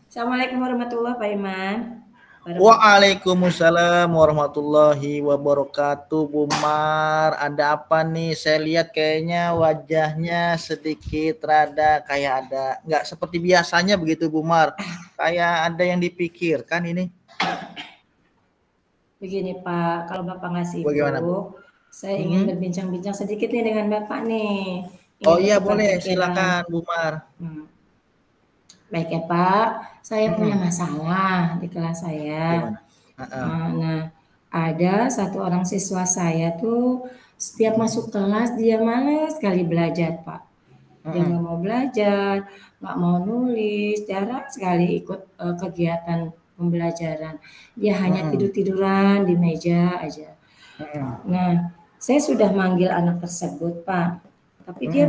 Assalamualaikum warahmatullahi Pak Iman. Waalaikumsalam warahmatullahi wabarakatuh. Bu Mar, ada apa nih? Saya lihat kayaknya wajahnya sedikit rada kayak ada nggak seperti biasanya begitu Bu Mar. Kayak ada yang dipikirkan ini. Begini Pak, kalau Bapak nggak Bagaimana, sibuk, saya ingin berbincang-bincang sedikit nih dengan Bapak nih. Oh iya boleh, silakan Bu Mar. Baik ya Pak, saya punya masalah di kelas saya. Nah, ada satu orang siswa saya tuh setiap masuk kelas dia malas sekali belajar Pak. Dia nggak mau belajar, nggak mau nulis, jarang sekali ikut kegiatan pembelajaran. Dia hanya tidur-tiduran di meja aja. Nah, saya sudah manggil anak tersebut Pak, tapi dia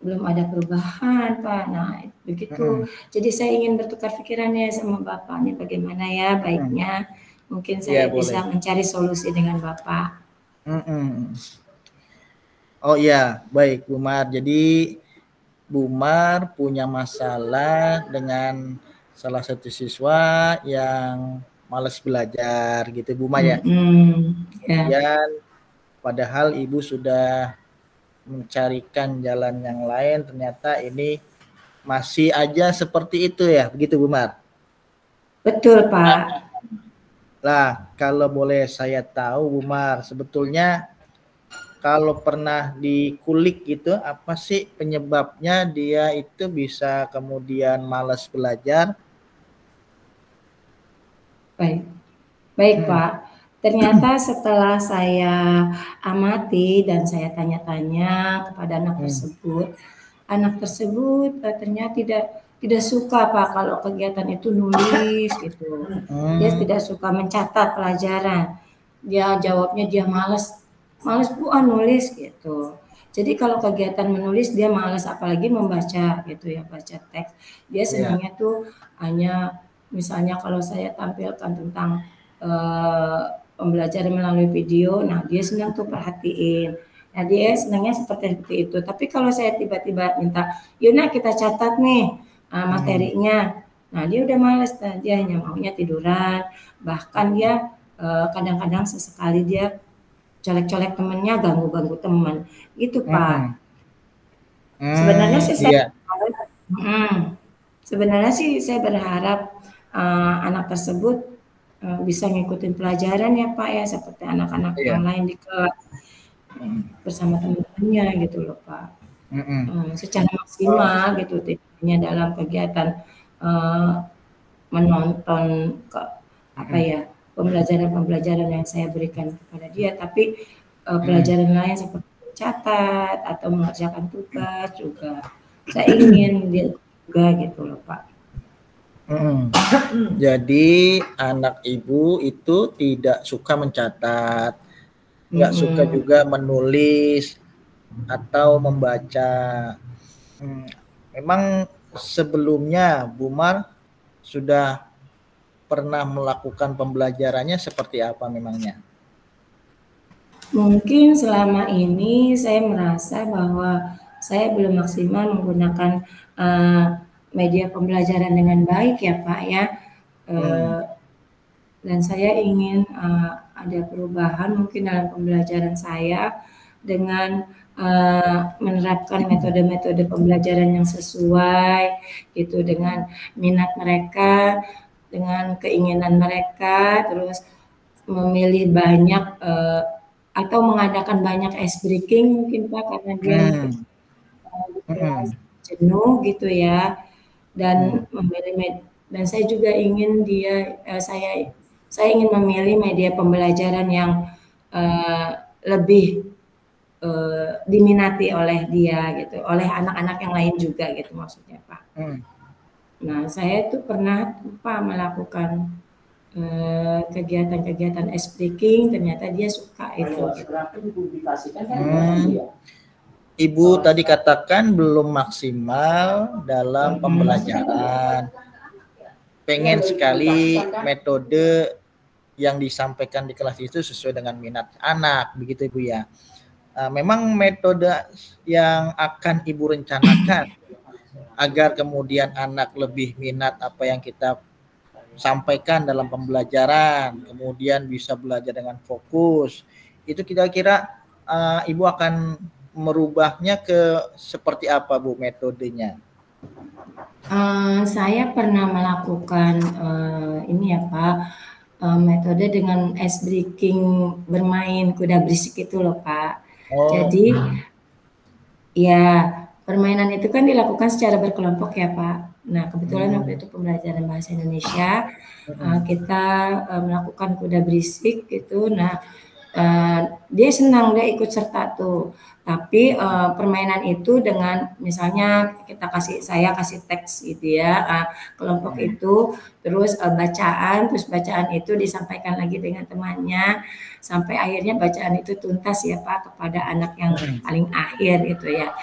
belum ada perubahan Pak. Nah begitu. Jadi saya ingin bertukar pikirannya sama Bapak nih, bagaimana ya baiknya. Mungkin saya bisa mencari solusi dengan Bapak. Oh iya, baik Bu Mar. Jadi Bu Mar punya masalah dengan salah satu siswa yang malas belajar gitu Bu Mar ya. Kemudian padahal Ibu sudah mencarikan jalan yang lain, ternyata ini masih aja seperti itu ya, begitu Bu Mar? Betul Pak. Lah, kalau boleh saya tahu Bu Mar, sebetulnya kalau pernah dikulik gitu, apa sih penyebabnya dia itu bisa kemudian malas belajar? Baik Pak. Ternyata setelah saya amati dan saya tanya-tanya kepada anak tersebut ternyata tidak suka Pak kalau kegiatan itu nulis gitu. Dia tidak suka mencatat pelajaran. Dia jawabnya dia malas Bu nulis gitu. Jadi kalau kegiatan menulis dia malas, apalagi membaca gitu ya, baca teks. Dia senangnya tuh hanya misalnya kalau saya tampilkan tentang pembelajaran melalui video, nah dia senang tuh perhatiin. Nah dia senangnya seperti itu. Tapi kalau saya tiba-tiba minta, Yuna kita catat nih materinya, nah dia udah males, dia hanya maunya tiduran. Bahkan dia kadang-kadang sesekali dia colek-colek temennya, ganggu-ganggu teman, gitu Pak. Sebenarnya sih saya berharap anak tersebut bisa ngikutin pelajaran ya Pak ya, seperti anak-anak yang lain di kelas bersama teman-temannya gitu loh Pak. Secara maksimal gitu tidaknya dalam kegiatan menonton pembelajaran yang saya berikan kepada dia, tapi pelajaran lain seperti mencatat atau mengerjakan tugas juga saya ingin dia juga gitu loh Pak. Jadi anak Ibu itu tidak suka mencatat, nggak suka juga menulis atau membaca. Memang sebelumnya Bu Mar sudah pernah melakukan pembelajarannya seperti apa memangnya? Mungkin selama ini saya merasa bahwa saya belum maksimal menggunakan media pembelajaran dengan baik ya Pak ya. Dan saya ingin ada perubahan mungkin dalam pembelajaran saya dengan menerapkan metode-metode pembelajaran yang sesuai gitu dengan minat mereka, dengan keinginan mereka, terus memilih banyak atau mengadakan banyak ice breaking mungkin Pak, karena dia jenuh gitu ya, dan memilih dan saya juga ingin saya ingin memilih media pembelajaran yang lebih diminati oleh dia gitu, oleh anak-anak yang lain juga gitu maksudnya Pak. Nah saya tuh pernah Pak melakukan kegiatan-kegiatan ice breaking, ternyata dia suka itu. Ibu tadi katakan belum maksimal dalam pembelajaran. Pengen sekali metode yang disampaikan di kelas itu sesuai dengan minat anak, begitu Ibu ya. Memang metode yang akan Ibu rencanakan agar kemudian anak lebih minat apa yang kita sampaikan dalam pembelajaran, kemudian bisa belajar dengan fokus, itu kira-kira Ibu akan merubahnya ke seperti apa, Bu, metodenya? Saya pernah melakukan ini ya Pak, metode dengan ice breaking, bermain kuda berisik itu loh Pak. Jadi ya permainan itu kan dilakukan secara berkelompok ya Pak. Nah kebetulan waktu itu pembelajaran bahasa Indonesia, kita melakukan kuda berisik gitu. Nah dia senang, dia ikut serta tuh. Tapi permainan itu dengan misalnya saya kasih teks gitu ya, kelompok itu, terus bacaan itu disampaikan lagi dengan temannya sampai akhirnya bacaan itu tuntas ya Pak kepada anak yang paling akhir gitu ya.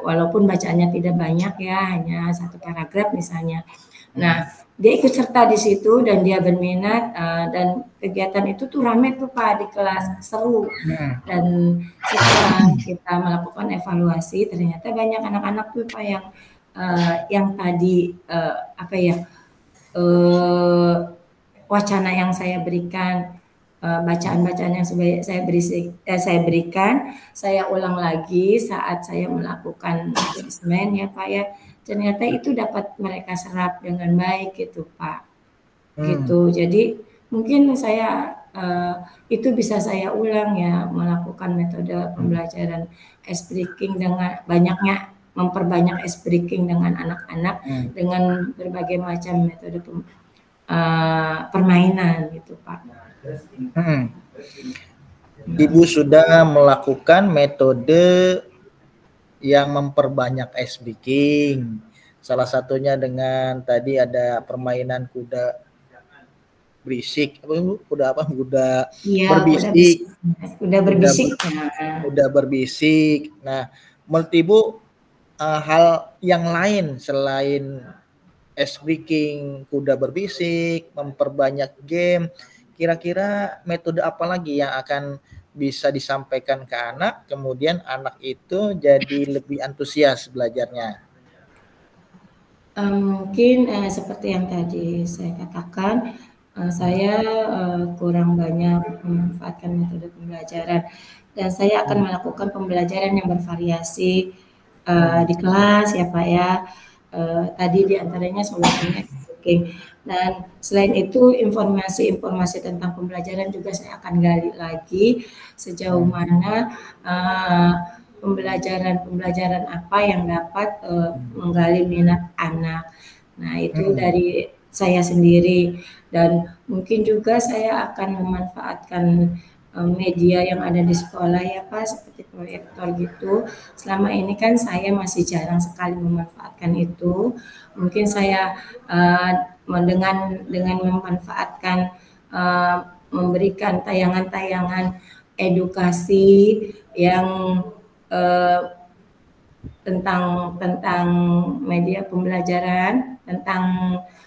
Walaupun bacaannya tidak banyak ya, hanya satu paragraf misalnya. Nah, dia ikut serta di situ dan dia berminat dan kegiatan itu tuh rame tuh Pak di kelas, seru. Dan setelah kita melakukan evaluasi ternyata banyak anak-anak tuh Pak yang tadi wacana yang saya berikan, bacaan-bacaan yang saya berikan, saya ulang lagi saat saya melakukan asesmen ya Pak ya. Ternyata itu dapat mereka serap dengan baik gitu Pak. Gitu. Jadi mungkin saya itu bisa saya ulang ya, melakukan metode pembelajaran ice breaking dengan memperbanyak ice breaking dengan anak-anak dengan berbagai macam metode permainan gitu Pak. Ibu sudah melakukan metode yang memperbanyak ice breaking. Salah satunya dengan tadi ada permainan kuda berisik. Kuda berbisik. Kuda berbisik. Kuda berbisik. Nah, menurut Ibu hal yang lain selain ice breaking, kuda berbisik, memperbanyak game, kira-kira metode apa lagi yang akan bisa disampaikan ke anak, kemudian anak itu jadi lebih antusias belajarnya? Mungkin seperti yang tadi saya katakan, saya kurang banyak memanfaatkan metode pembelajaran dan saya akan melakukan pembelajaran yang bervariasi di kelas ya Pak ya. Tadi diantaranya solusinya dan selain itu informasi-informasi tentang pembelajaran juga saya akan gali lagi sejauh mana pembelajaran apa yang dapat menggali minat anak. Nah itu dari saya sendiri dan mungkin juga saya akan memanfaatkan media yang ada di sekolah ya Pak, seperti proyektor gitu. Selama ini kan saya masih jarang sekali memanfaatkan itu. Mungkin saya dengan memanfaatkan memberikan tayangan-tayangan edukasi yang tentang media pembelajaran, tentang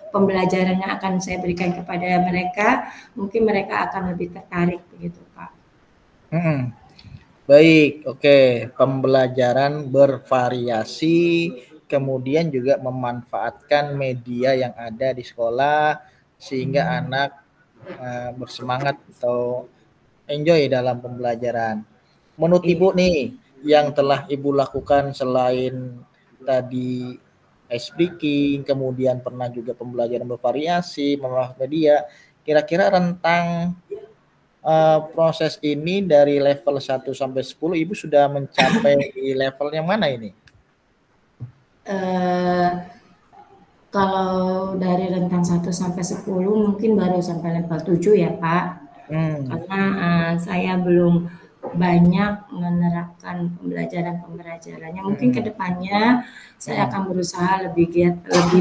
pembelajaran yang akan saya berikan kepada mereka, mungkin mereka akan lebih tertarik begitu Pak. Baik, oke. Pembelajaran bervariasi, kemudian juga memanfaatkan media yang ada di sekolah sehingga anak bersemangat atau enjoy dalam pembelajaran. Menurut Ibu nih, yang telah Ibu lakukan selain tadi ice breaking, kemudian pernah juga pembelajaran bervariasi, memanfaatkan media, kira-kira rentang proses ini dari level 1 sampai 10 Ibu sudah mencapai di level yang mana ini? Kalau dari rentang 1 sampai 10 mungkin baru sampai level 7 ya Pak. Karena saya belum banyak menerapkan pembelajarannya. Mungkin kedepannya saya akan berusaha lebih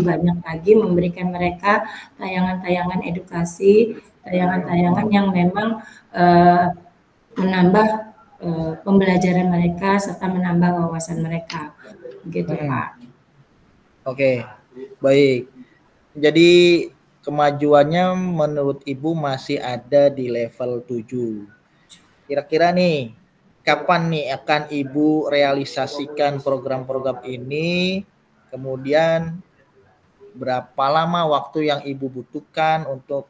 banyak lagi memberikan mereka tayangan-tayangan edukasi, tayangan-tayangan yang memang menambah pembelajaran mereka serta menambah wawasan mereka, gitu Pak. Oke, baik. Jadi kemajuannya menurut Ibu masih ada di level 7. Kira-kira nih, kapan nih akan Ibu realisasikan program-program ini? Kemudian berapa lama waktu yang Ibu butuhkan untuk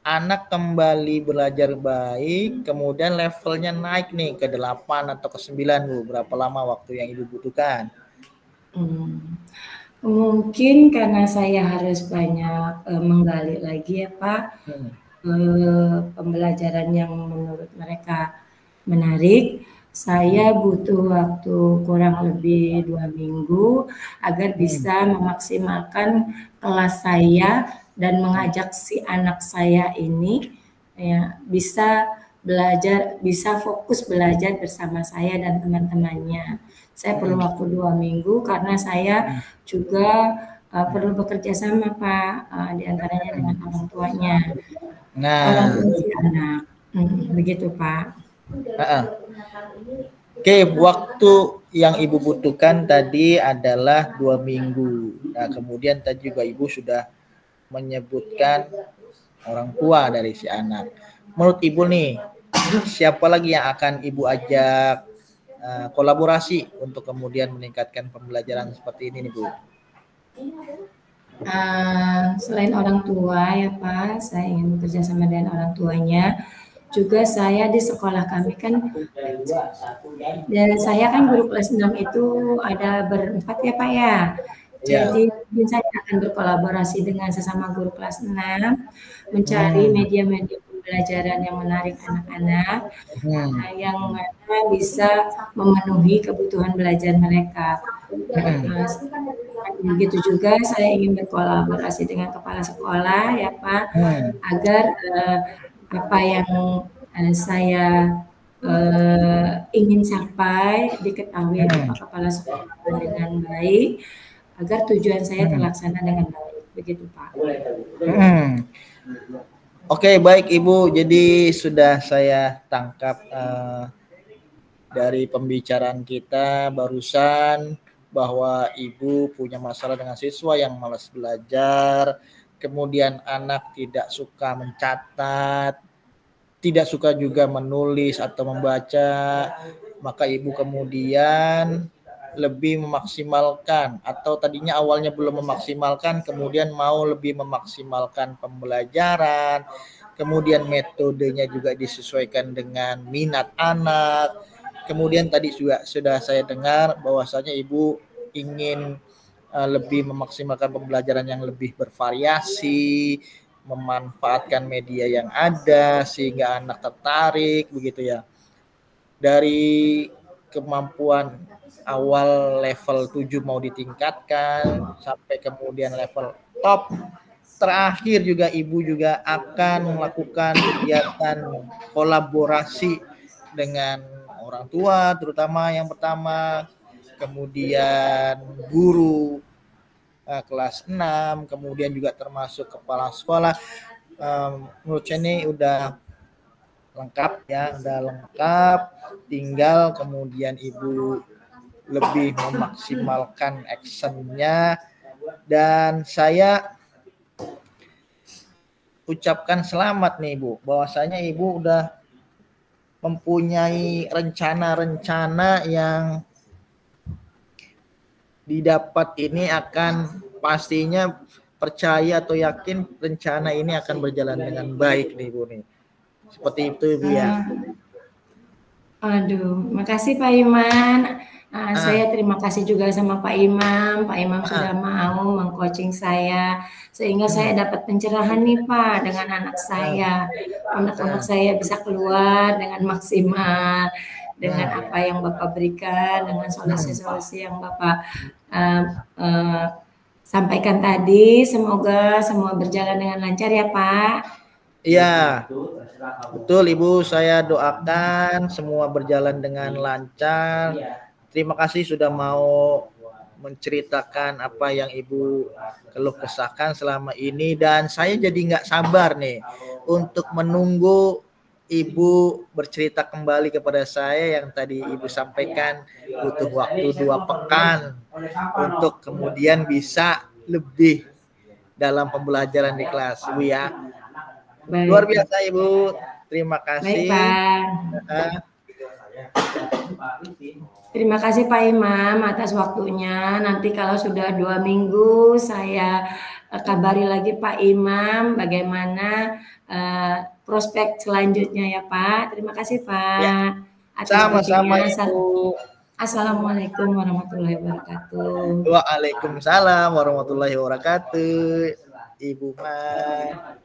anak kembali belajar baik, kemudian levelnya naik nih ke 8 atau ke 9, Bu? Berapa lama waktu yang Ibu butuhkan? Mungkin karena saya harus banyak menggali lagi ya Pak, pembelajaran yang menurut mereka menarik. Saya butuh waktu kurang lebih 2 minggu agar bisa memaksimalkan kelas saya dan mengajak si anak saya ini ya bisa belajar, bisa fokus belajar bersama saya dan teman-temannya. Saya perlu waktu 2 minggu karena saya juga perlu bekerja sama Pak, di antaranya dengan orang tuanya. Orang tua si anak. Begitu Pak. Oke, waktu yang Ibu butuhkan tadi adalah 2 minggu. Nah, kemudian tadi juga Ibu sudah menyebutkan orang tua dari si anak. Menurut Ibu nih, siapa lagi yang akan Ibu ajak kolaborasi untuk kemudian meningkatkan pembelajaran seperti ini nih, Bu? Selain orang tua ya Pak, saya ingin bekerja sama dengan orang tuanya. Juga saya di sekolah kami kan, dan saya kan guru kelas 6 itu ada berempat ya Pak ya. Jadi saya akan berkolaborasi dengan sesama guru kelas 6, mencari media-media pembelajaran yang menarik anak-anak, yang mana bisa memenuhi kebutuhan belajar mereka. Begitu juga saya ingin berkolaborasi dengan kepala sekolah ya Pak, agar apa yang saya ingin capai diketahui oleh Pak Kepala Sekolah dengan baik, agar tujuan saya terlaksana dengan baik. Begitu Pak. Oke, baik Ibu. Jadi sudah saya tangkap dari pembicaraan kita barusan bahwa Ibu punya masalah dengan siswa yang malas belajar, kemudian anak tidak suka mencatat, tidak suka juga menulis atau membaca, maka Ibu kemudian lebih memaksimalkan, atau tadinya awalnya belum memaksimalkan, kemudian mau lebih memaksimalkan pembelajaran, kemudian metodenya juga disesuaikan dengan minat anak. Kemudian tadi juga sudah saya dengar bahwasanya Ibu ingin lebih memaksimalkan pembelajaran yang lebih bervariasi, memanfaatkan media yang ada sehingga anak tertarik, begitu ya. Dari kemampuan awal level 7 mau ditingkatkan sampai kemudian level top. Terakhir juga Ibu juga akan melakukan kegiatan kolaborasi dengan orang tua, terutama yang pertama, kemudian guru kelas 6, kemudian juga termasuk kepala sekolah. Menurut saya ini udah lengkap ya, udah lengkap. Tinggal kemudian Ibu lebih memaksimalkan actionnya, dan saya ucapkan selamat nih Ibu, bahwasanya Ibu udah mempunyai rencana-rencana yang didapat ini akan pastinya percaya atau yakin rencana ini akan berjalan dengan baik nih Bu nih. Seperti itu Ibu ya. Aduh, makasih Pak Iman. Saya terima kasih juga sama Pak Imam. Pak Imam sudah mau mengcoaching saya sehingga saya dapat pencerahan nih Pak dengan anak saya. Anak-anak saya bisa keluar dengan maksimal dengan apa yang Bapak berikan, dengan solusi-solusi yang Bapak sampaikan tadi. Semoga semua berjalan dengan lancar ya Pak. Iya, betul Ibu, saya doakan semua berjalan dengan lancar. Terima kasih sudah mau menceritakan apa yang Ibu keluh kesahkan selama ini, dan saya jadi nggak sabar nih untuk menunggu Ibu bercerita kembali kepada saya. Yang tadi Ibu sampaikan butuh waktu 2 pekan untuk kemudian bisa lebih dalam pembelajaran di kelas Ibu ya. Baik. Luar biasa Ibu, terima kasih. Baik, Pak. Terima kasih Pak Imam atas waktunya. Nanti kalau sudah 2 minggu saya kabari lagi Pak Imam bagaimana prospek selanjutnya ya Pak. Terima kasih Pak. Ya. Sama-sama Ibu. Assalamualaikum warahmatullahi wabarakatuh. Waalaikumsalam warahmatullahi wabarakatuh. Ibu Mar.